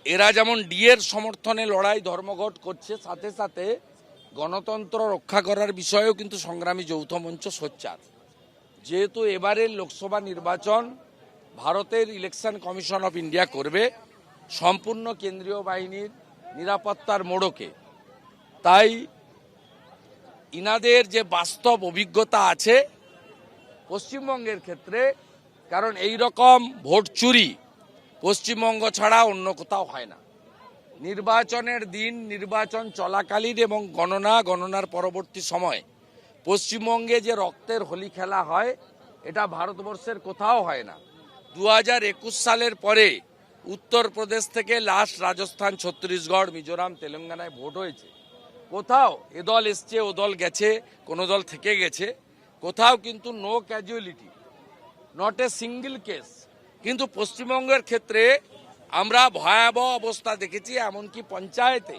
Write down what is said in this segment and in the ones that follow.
এরা যেমন ডিএর সমর্থনে লড়াই ধর্মঘট করছে, সাথে সাথে গণতন্ত্র রক্ষা করার বিষয়েও কিন্তু সংগ্রামী যৌথ মঞ্চ সোচ্চার। যেহেতু এবারের লোকসভা নির্বাচন ভারতের ইলেকশন কমিশন অফ ইন্ডিয়া করবে সম্পূর্ণ কেন্দ্রীয় বাহিনীর নিরাপত্তার মোড়কে, তাই ইনাদের যে বাস্তব অভিজ্ঞতা আছে পশ্চিমবঙ্গের ক্ষেত্রে, কারণ এই রকম ভোট চুরি পশ্চিমবঙ্গ ছাড়া অন্য কোথাও হয় না। নির্বাচনের দিন, নির্বাচন চলাকালীন এবং গণনার পরবর্তী সময় পশ্চিমবঙ্গে যে রক্তের হোলি খেলা হয় এটা ভারতবর্ষের কোথাও হয় না। 2021 সালের পরে উত্তরপ্রদেশ থেকে লাস্ট রাজস্থান, ছত্তিশগড়, মিজোরাম, তেলেঙ্গানায় ভোট হয়েছে। কোথাও এ দল এসছে, ও দল গেছে, কোনো দল থেকে গেছে, কোথাও কিন্তু no casualty, not a single case. কিন্তু পশ্চিমবঙ্গের ক্ষেত্রে আমরা ভয়াবহ অবস্থা দেখেছি, এমনকি পঞ্চায়েতে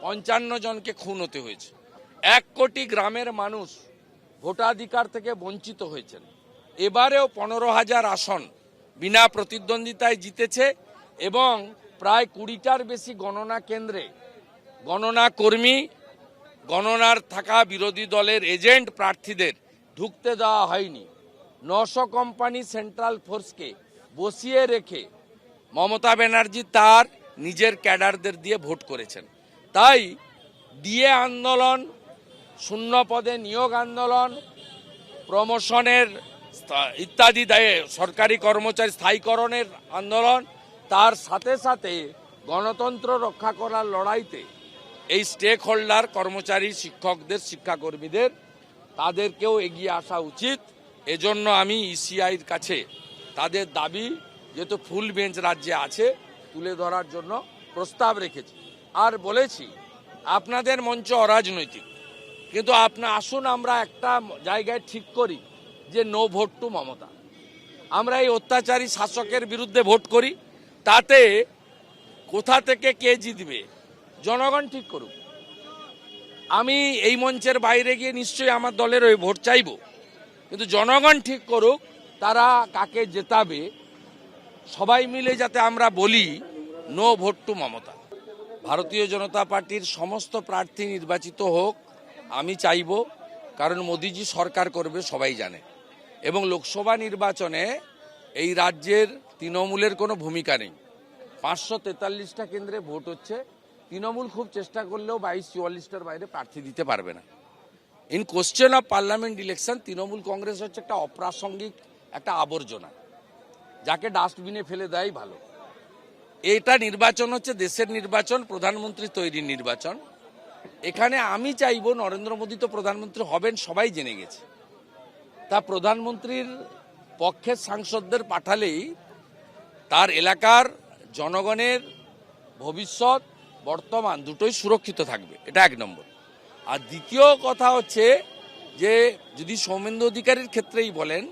55 জনকে খুন হতে হয়েছে। 1 কোটি গ্রামের মানুষ ভোটাধিকার থেকে বঞ্চিত হয়েছেন। এবারেও 15,000 আসন বিনা প্রতিদ্বন্দ্বিতায় জিতেছে এবং প্রায় 20টার বেশি গণনা কেন্দ্রে গণনা কর্মী, গণনার থাকা বিরোধী দলের এজেন্ট প্রার্থীদের ঢুকতে দেওয়া হয়নি। 900 কোম্পানি সেন্ট্রাল ফোর্সকে বসিয়ে রেখে মমতা ব্যানার্জি তার নিজের ক্যাডারদের দিয়ে ভোট করেছেন। তাই ডিএ আন্দোলন, শূন্য পদে নিয়োগ আন্দোলন, প্রমোশনের ইত্যাদি দায়ে সরকারি কর্মচারী স্থায়ীকরণের আন্দোলন, তার সাথে সাথে গণতন্ত্র রক্ষা করার লড়াইতে এই স্টেক হোল্ডার কর্মচারী, শিক্ষকদের, শিক্ষাকর্মীদের তাদেরকেও এগিয়ে আসা উচিত। এজন্য আমি ইসিআইর কাছে তাদের দাবি, যেহেতু ফুল বেঞ্চ রাজ্যে আছে, তুলে ধরার জন্য প্রস্তাব রেখেছি। আর বলেছি আপনাদের মঞ্চ অরাজনৈতিক, কিন্তু আসুন আমরা একটা জায়গায় ঠিক করি যে নো ভোট টু মমতা। আমরা এই অত্যাচারী শাসকের বিরুদ্ধে ভোট করি, তাতে কোথা থেকে কে জিতবে জনগণ ঠিক করুক। আমি এই মঞ্চের বাইরে গিয়ে নিশ্চয়ই আমার দলের ওই ভোট চাইব, কিন্তু জনগণ ঠিক করুক তারা কাকে জেতাবে। সবাই মিলে যাতে আমরা বলি নো ভোট টু মমতা। ভারতীয় জনতা পার্টির সমস্ত প্রার্থী নির্বাচিত হোক, আমি চাইব, কারণ মোদিজি সরকার করবে সবাই জানে। এবং লোকসভা নির্বাচনে এই রাজ্যের তৃণমূলের কোনো ভূমিকা নেই। 543টা কেন্দ্রে ভোট হচ্ছে, তৃণমূল খুব চেষ্টা করলেও 22-44টার বাইরে প্রার্থী দিতে পারবে না। In question of parliament election Trinamool Congress হচ্ছে একটা অপ্রাসঙ্গিক একটা আবর্জনা, যাকে ডাস্টবিনে ফেলে দেয় ভালো। এটা নির্বাচন হচ্ছে দেশের নির্বাচন, প্রধানমন্ত্রী তৈরির নির্বাচন। এখানে আমি চাইব, নরেন্দ্র মোদী তো প্রধানমন্ত্রী হবেন সবাই জেনে গেছে, তা প্রধানমন্ত্রীর পক্ষের সাংসদদের পাঠালেই তার এলাকার জনগণের ভবিষ্যৎ, বর্তমান দুটোই সুরক্ষিত থাকবে। এটা 1 নম্বর। আর দ্বিতীয় কথা হচ্ছে যে যদি সৌমেন্দু অধিকারীর ক্ষেত্রেই বলেন,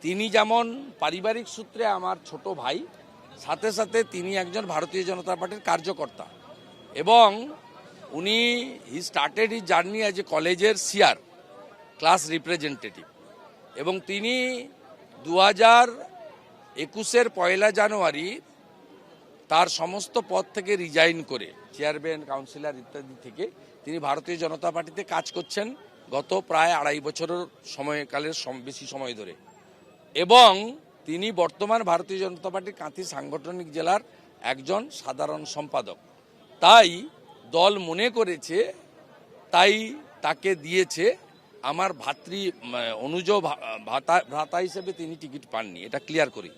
তিনি যেমন পারিবারিক সূত্রে আমার ছোট ভাই, সাথে সাথে তিনি একজন ভারতীয় জনতা পার্টির কার্যকর্তা এবং উনি started his journey as a কলেজের সিআর, ক্লাস রিপ্রেজেন্টেটিভ, এবং তিনি 2021-এর 1 জানুয়ারি তার সমস্ত পদ থেকে রিজাইন করে চেয়ারম্যান, কাউন্সিলর ইত্যাদি থেকে তিনি ভারতীয় জনতা পার্টিতে কাজ করছেন গত প্রায় 2.5 বছরের সময়কালের বেশি সময় ধরে, এবং তিনি বর্তমান ভারতীয় জনতা পার্টির কাঁথি সাংগঠনিক জেলার একজন সাধারণ সম্পাদক। তাই দল মনে করেছে, তাই তাকে দিয়েছে। আমার অনুজ ভাতা হিসেবে তিনি টিকিট পাননি, এটা ক্লিয়ার করি।